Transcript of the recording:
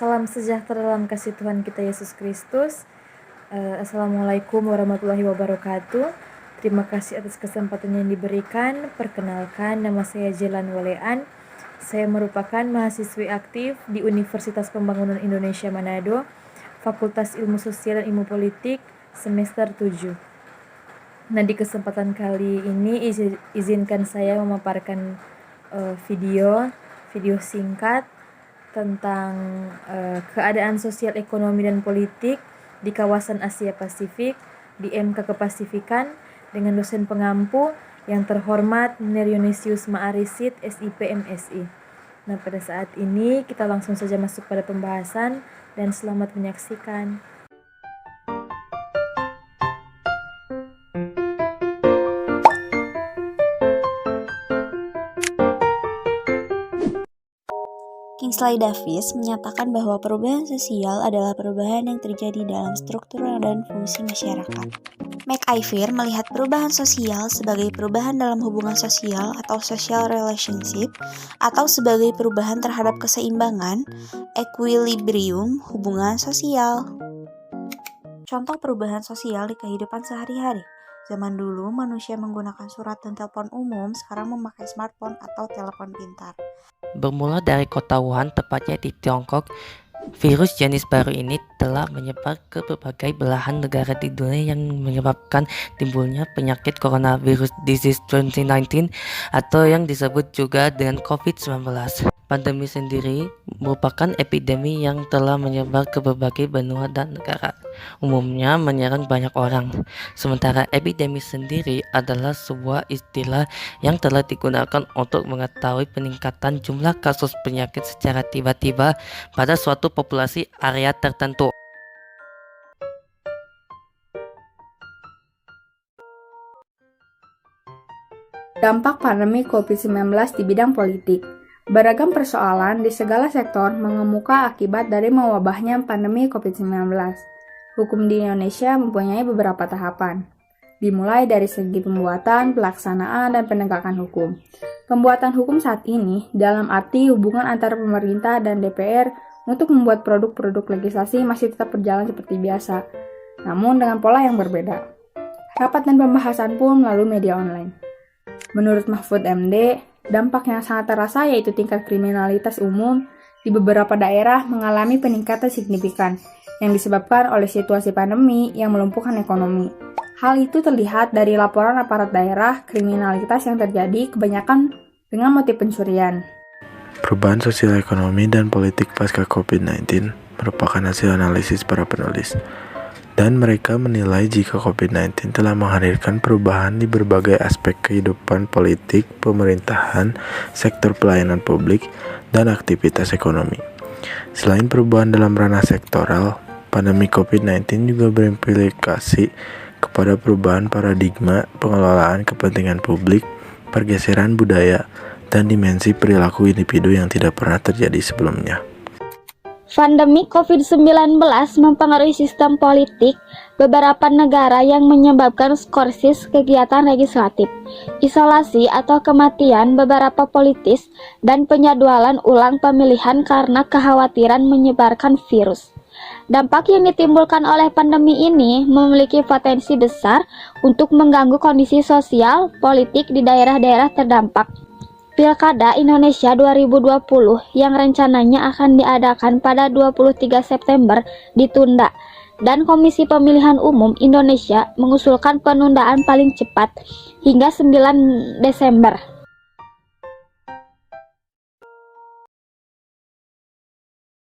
Salam sejahtera dalam kasih Tuhan kita Yesus Kristus. Assalamualaikum warahmatullahi wabarakatuh. Terima kasih atas kesempatan yang diberikan. Perkenalkan, nama saya Jelan Walean. Saya merupakan mahasiswi aktif di Universitas Pembangunan Indonesia Manado, Fakultas Ilmu Sosial dan Ilmu Politik, semester 7. Nah, di kesempatan kali ini izinkan saya memaparkan video singkat tentang keadaan sosial, ekonomi, dan politik di kawasan Asia Pasifik di MK Kepasifikan dengan dosen pengampu yang terhormat Nerionisius Ma'arisit, SIP MSI. Nah, pada saat ini kita langsung saja masuk pada pembahasan dan selamat menyaksikan. Kingsley Davis menyatakan bahwa perubahan sosial adalah perubahan yang terjadi dalam struktur dan fungsi masyarakat. McIver melihat perubahan sosial sebagai perubahan dalam hubungan sosial atau social relationship, atau sebagai perubahan terhadap keseimbangan, equilibrium, hubungan sosial. Contoh perubahan sosial di kehidupan sehari-hari. Zaman dulu manusia menggunakan surat dan telepon umum, sekarang memakai smartphone atau telepon pintar. Bermula dari kota Wuhan, tepatnya di Tiongkok, virus jenis baru ini telah menyebar ke berbagai belahan negara di dunia yang menyebabkan timbulnya penyakit coronavirus disease 2019 atau yang disebut juga dengan COVID-19. Pandemi sendiri merupakan epidemi yang telah menyebar ke berbagai benua dan negara, umumnya menyerang banyak orang. Sementara epidemi sendiri adalah sebuah istilah yang telah digunakan untuk mengetahui peningkatan jumlah kasus penyakit secara tiba-tiba pada suatu populasi area tertentu. Dampak pandemi COVID-19 di bidang politik. Beragam persoalan di segala sektor mengemuka akibat dari mewabahnya pandemi COVID-19. Hukum di Indonesia mempunyai beberapa tahapan, dimulai dari segi pembuatan, pelaksanaan, dan penegakan hukum. Pembuatan hukum saat ini dalam arti hubungan antara pemerintah dan DPR untuk membuat produk-produk legislasi masih tetap berjalan seperti biasa, namun dengan pola yang berbeda. Rapat dan pembahasan pun melalui media online. Menurut Mahfud MD, dampak yang sangat terasa yaitu tingkat kriminalitas umum di beberapa daerah mengalami peningkatan signifikan yang disebabkan oleh situasi pandemi yang melumpuhkan ekonomi. Hal itu terlihat dari laporan aparat daerah kriminalitas yang terjadi kebanyakan dengan motif pencurian. Perubahan sosial, ekonomi, dan politik pasca COVID-19 merupakan hasil analisis para penulis. Dan mereka menilai jika COVID-19 telah menghadirkan perubahan di berbagai aspek kehidupan politik, pemerintahan, sektor pelayanan publik, dan aktivitas ekonomi. Selain perubahan dalam ranah sektoral, pandemi COVID-19 juga berimplikasi kepada perubahan paradigma pengelolaan kepentingan publik, pergeseran budaya, dan dimensi perilaku individu yang tidak pernah terjadi sebelumnya. Pandemi COVID-19 mempengaruhi sistem politik beberapa negara yang menyebabkan skorsis kegiatan legislatif, isolasi atau kematian beberapa politis, dan penjadwalan ulang pemilihan karena kekhawatiran menyebarkan virus. Dampak yang ditimbulkan oleh pandemi ini memiliki potensi besar untuk mengganggu kondisi sosial, politik di daerah-daerah terdampak. Pilkada Indonesia 2020 yang rencananya akan diadakan pada 23 September ditunda, dan Komisi Pemilihan Umum Indonesia mengusulkan penundaan paling cepat hingga 9 Desember.